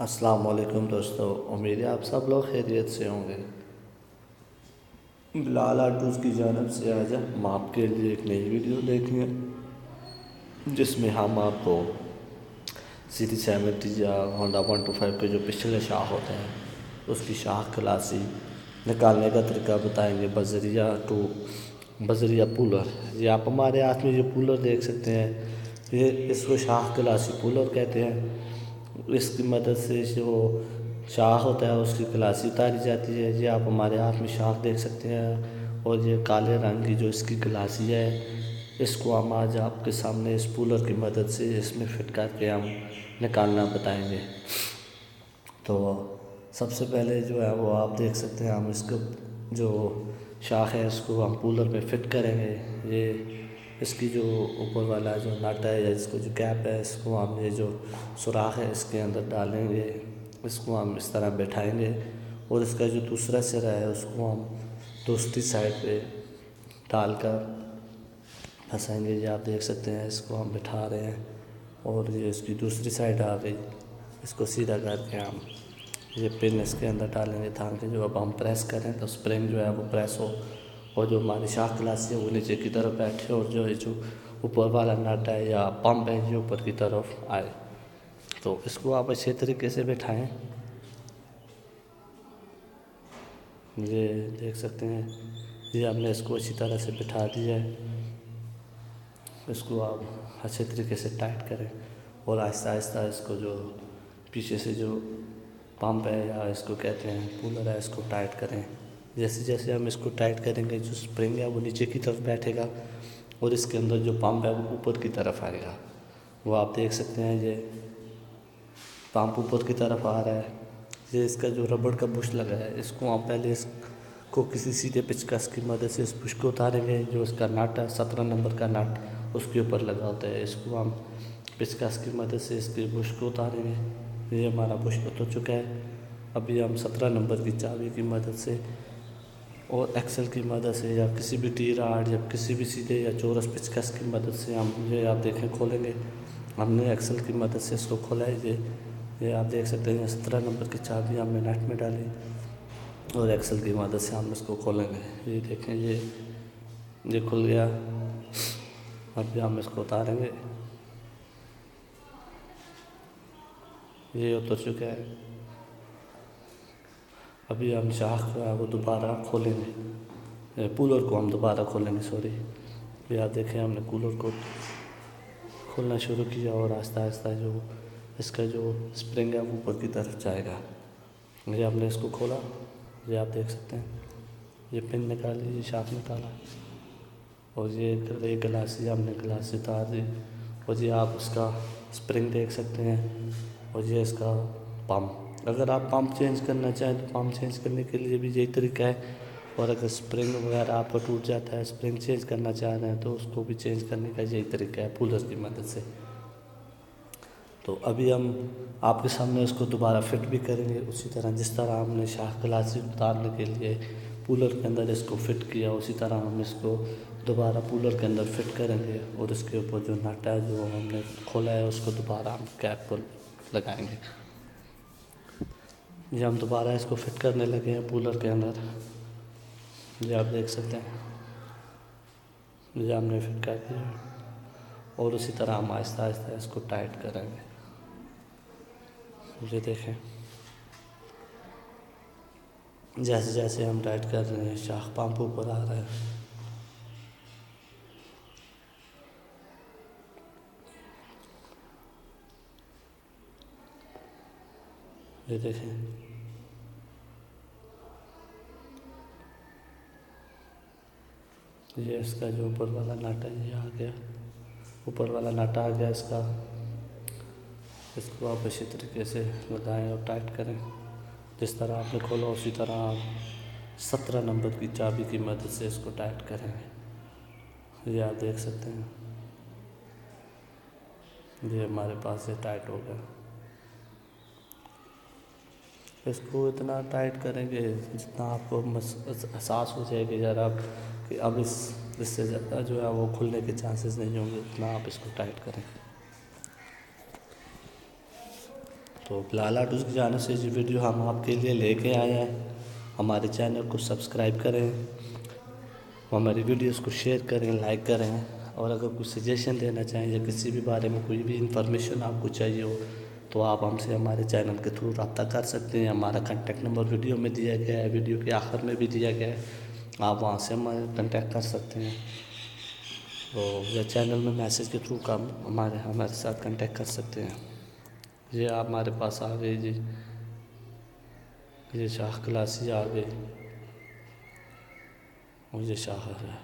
अस्सलाम वालेकुम दोस्तों, उम्मीद है आप सब लोग खैरियत से होंगे। बिलाल आटूज़ की जानब से आज हम आपके लिए एक नई वीडियो देखेंगे जिसमें हम आपको CD70 या होंडा 125 के जो पिछले शाख होते हैं उसकी शाख खलासी निकालने का तरीका बताएंगे बजरिया पुलर। ये आप हमारे हाथ में जो पुलर देख सकते हैं, ये इसको शाख खलासी पुलर कहते हैं। इसकी मदद से जो शाख होता है उसकी खलासी उतारी जाती है। ये आप हमारे हाथ में शाख देख सकते हैं और ये काले रंग की जो इसकी खलासी है, इसको हम आज आपके सामने इस पुलर की मदद से इसमें फिट करके हम निकालना बताएंगे। तो सबसे पहले जो है वो आप देख सकते हैं, हम इसको जो शाख है इसको हम पुलर में फिट करेंगे। ये इसकी जो ऊपर वाला जो नट है या इसको जो कैप है, इसको हम ये जो सुराख है इसके अंदर डालेंगे। इसको हम इस तरह बैठाएंगे और इसका जो दूसरा सिरा है उसको हम दूसरी साइड पे डालकर फंसाएंगे। ये आप देख सकते हैं, इसको हम बिठा रहे हैं और ये इसकी दूसरी साइड आ गई। इसको सीधा करके हम ये पिन इसके अंदर डालेंगे ताकि जो अब हम प्रेस करें तो स्प्रिंग जो है वो प्रेस हो और जो हमारी शाख खलासी है वो नीचे की तरफ बैठे और जो ऊपर वाला नट है या पंप है ये ऊपर की तरफ आए। तो इसको आप अच्छे तरीके से बैठाएं। ये देख सकते हैं, ये हमने इसको अच्छी तरह से बिठा दिया है। इसको आप अच्छे तरीके से टाइट करें और आहिस्ता आहिस्ता इसको जो पीछे से जो पंप है या इसको कहते हैं पुलर है, इसको टाइट करें। जैसे जैसे हम इसको टाइट करेंगे जो स्प्रिंग है वो नीचे की तरफ बैठेगा और इसके अंदर जो पंप है वो ऊपर की तरफ आएगा। वो आप देख सकते हैं, ये पंप ऊपर की तरफ आ रहा है। ये इसका जो रबड़ का बुश लगा है, इसको हम पहले इसको किसी सीधे पेचकस की मदद से इस बुश को उतारेंगे। जो इसका नट है 17 नंबर का नट उसके ऊपर लगा होता है, इसको हम पेचकस की मदद से इसके बुश को उतारेंगे। ये हमारा बुश उतर चुका है। अभी हम 17 नंबर की चाबी की मदद से और एक्सल की मदद से या किसी भी टी रॉड या किसी भी सीधे या चौरस पेचकस की मदद से हम ये आप देखें खोलेंगे। हमने एक्सल की मदद से इसको खोला है। ये आप देख सकते हैं 17 नंबर की चाबी हमने नट में डाली और एक्सल की मदद से हम इसको खोलेंगे। ये देखें, ये खुल गया। अभी हम इसको उतारेंगे। ये उतर चुका है। अभी हम शाख जो है वो दोबारा खोलेंगे, पुलर को हम दोबारा खोलेंगे, सॉरी। ये आप देखें, हमने कूलर को खोलना शुरू किया और आहिस्ता आहिस्ता जो इसका जो स्प्रिंग है वो ऊपर की तरफ जाएगा। ये हमने इसको खोला, ये आप देख सकते हैं, ये पिन निकाली, ये शाख निकाला और ये गलासी हमने गलासी उतार दी और ये आप उसका स्प्रिंग देख सकते हैं और ये इसका पंप। अगर आप पंप चेंज करना चाहें तो पंप चेंज करने के लिए भी यही तरीका है। और अगर स्प्रिंग वगैरह आपका टूट जाता है, स्प्रिंग चेंज करना चाह रहे हैं तो उसको भी चेंज करने का यही तरीका है पुलर की मदद से। तो अभी हम आपके सामने इसको दोबारा फिट भी करेंगे उसी तरह जिस तरह हमने शाख खलासी उतारने के लिए पुलर के अंदर इसको फिट किया, उसी तरह हम इसको दोबारा पुलर के अंदर फिट करेंगे और इसके ऊपर जो नट है जो हमने खोला है उसको दोबारा हम कैप पर लगाएंगे। ये हम दोबारा इसको फिट करने लगे हैं पुलर के अंदर। ये आप देख सकते हैं, ये हमने फिट कर दिया और उसी तरह हम आहिस्ता आहिस्ता इसको टाइट करेंगे। ये देखें, जैसे जैसे हम टाइट कर रहे हैं शाख पंप ऊपर आ रहा है। ये देखें, ये इसका जो ऊपर वाला नट है ये आ गया, ऊपर वाला नट आ गया इसका। इसको आप इसी तरीके से लगाएं और टाइट करें। जिस तरह आपने खोला उसी तरह आप 17 नंबर की चाबी की मदद से इसको टाइट करेंगे। ये आप देख सकते हैं, ये हमारे पास से टाइट हो गया। इसको इतना टाइट करेंगे जितना आपको एहसास हो जाएगा यार आप कि अब इससे ज़्यादा जो है वो खुलने के चांसेस नहीं होंगे, उतना आप इसको टाइट करें। तो लाला टूस की जाने से ये वीडियो हम आपके लिए लेके आए हैं। हमारे चैनल को सब्सक्राइब करें, हमारी वीडियोस को शेयर करें, लाइक करें, और अगर कुछ सजेशन देना चाहें या किसी भी बारे में कोई भी इंफॉर्मेशन आपको चाहिए हो तो आप हमसे हमारे चैनल के थ्रू रब्ता कर सकते हैं। हमारा कांटेक्ट नंबर वीडियो में दिया गया है, वीडियो के आखिर में भी दिया गया है, आप वहाँ से हमारे कांटेक्ट कर सकते हैं। तो या चैनल में मैसेज के थ्रू काम हमारे साथ कांटेक्ट कर सकते हैं। ये आप हमारे पास आ गए जी, ये शाह क्लासी आ गए, मुझे शाह है।